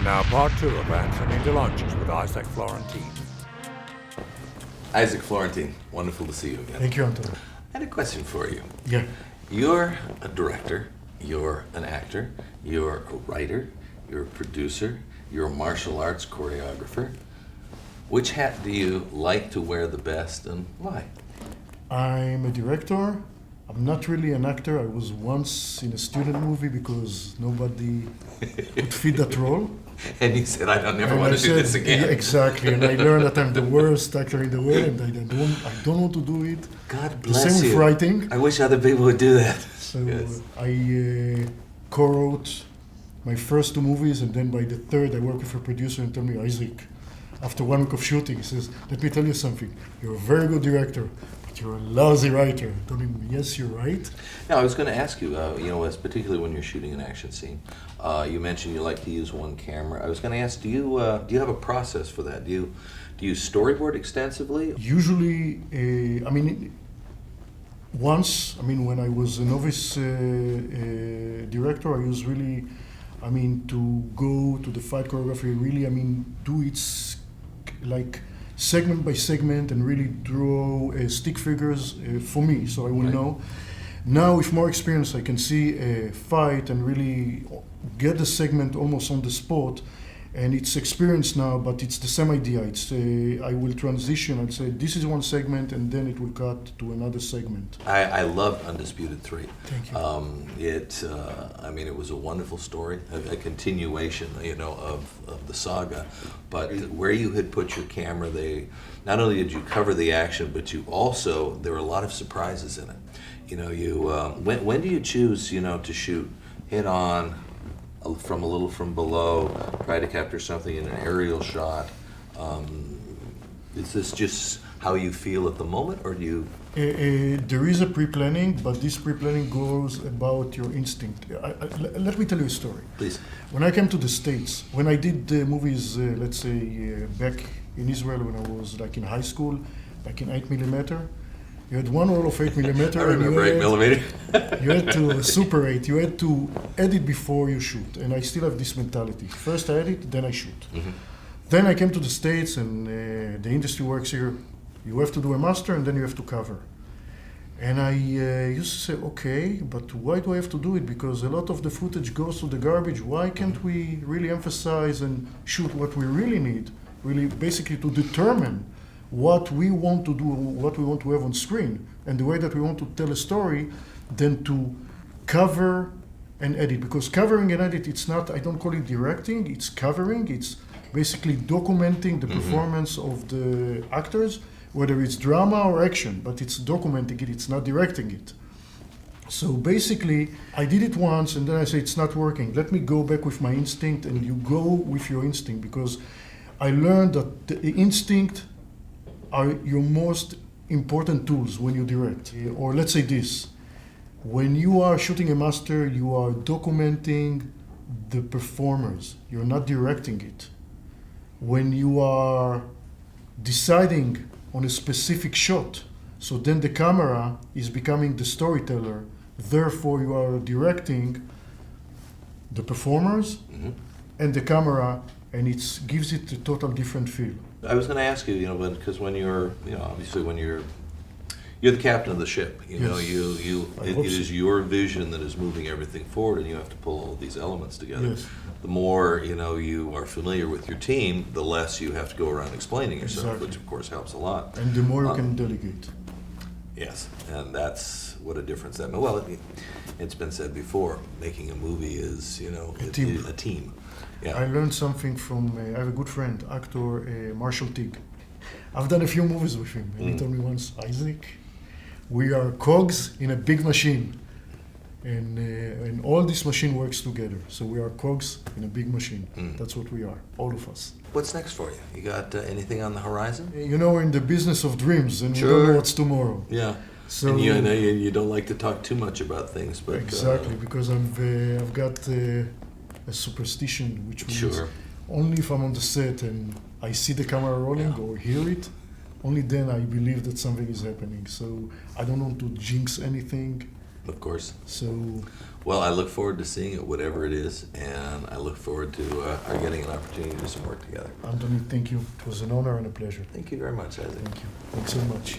now part two of Anthony De Longis with Isaac Florentine. Isaac Florentine, wonderful to see you again. Thank you, Anthony. I had a question for you. Yeah. You're a director, you're an actor, you're a writer, you're a producer, you're a martial arts choreographer. Which hat do you like to wear the best and why? I'm a director. I'm not really an actor. I was once in a student movie because nobody could fit that role. And you said, I don't never And want I to do said, this again. yeah, exactly, and I learned that I'm the worst actor in the world, and I don't want to do it. God The bless same you. with writing. I wish other people would do that. So Yes. I co-wrote my first two movies, and then by the third, I worked with a producer and told me, Isaac, after 1 week of shooting, he says, let me tell you something. You're a very good director, but you're a lousy writer. I told him, yes, you're right. Now, I was going to ask you, as particularly when you're shooting an action scene, you mentioned you like to use one camera. I was going to ask, do you have a process for that? Do you storyboard extensively? Usually, when I was a novice director, I used really, to go to the fight choreography, really, do it like segment by segment and really draw stick figures for me, so I will Right. know. Now, with more experience, I can see a fight and really get the segment almost on the spot. And it's experience now, but it's the same idea. It's I will transition. I'll say this is one segment, and then it will cut to another segment. I loved Undisputed 3. Thank you. It was a wonderful story, a continuation, of the saga. But where you had put your camera, not only did you cover the action, but there were a lot of surprises in it. When do you choose, to shoot head on, from a little from below, try to capture something in an aerial shot? Is this just how you feel at the moment, or do you? There is a pre-planning, but this pre-planning goes about your instinct. Let me tell you a story. Please. When I came to the States, when I did movies, back in Israel when I was like in high school, like in 8mm, you had one roll of 8mm. I remember 8mm. You had to Super 8. You had to edit before you shoot, and I still have this mentality. First I edit, then I shoot. Mm-hmm. Then I came to the States, and the industry works here. You have to do a master, and then you have to cover. And I used to say, okay, but why do I have to do it? Because a lot of the footage goes to the garbage. Why can't we really emphasize and shoot what we really need? Really, basically, to determine what we want to do, what we want to have on screen, and the way that we want to tell a story, than to cover and edit. Because covering and edit, it's not, I don't call it directing, it's covering, it's basically documenting the performance of the actors, whether it's drama or action, but it's documenting it, it's not directing it. So basically, I did it once, and then I say, it's not working. Let me go back with my instinct, and you go with your instinct, because I learned that the instinct are your most important tools when you direct. Or let's say this, when you are shooting a master, you are documenting the performers. You're not directing it. When you are deciding on a specific shot, so then the camera is becoming the storyteller, therefore you are directing the performers and the camera, and it gives it a total different feel. I was going to ask you, because when you're, obviously when you're the captain of the ship, it is your vision that is moving everything forward, and you have to pull all of these elements together. Yes. The more, you are familiar with your team, the less you have to go around explaining yourself, Exactly. which of course helps a lot. And the more you can delegate. Yes, and that's what a difference that makes. Well, it's been said before, making a movie is, a team. Yeah. I learned something from, I have a good friend, actor Marshall Teague. I've done a few movies with him, and he told me once, Isaac, we are cogs in a big machine, and all this machine works together. So we are cogs in a big machine. That's what we are, all of us. What's next for you? You got anything on the horizon? We're in the business of dreams, and Sure. we don't know what's tomorrow. Yeah. So And you don't like to talk too much about things, but exactly, because I've got a superstition, which means Sure. only if I'm on the set and I see the camera rolling or hear it, only then I believe that something is happening. So I don't want to jinx anything. Of course. So, Well, I look forward to seeing it, whatever it is, and I look forward to our getting an opportunity to do some work together. Anthony, thank you. It was an honor and a pleasure. Thank you very much, Isaac. Thank you. Thanks so much.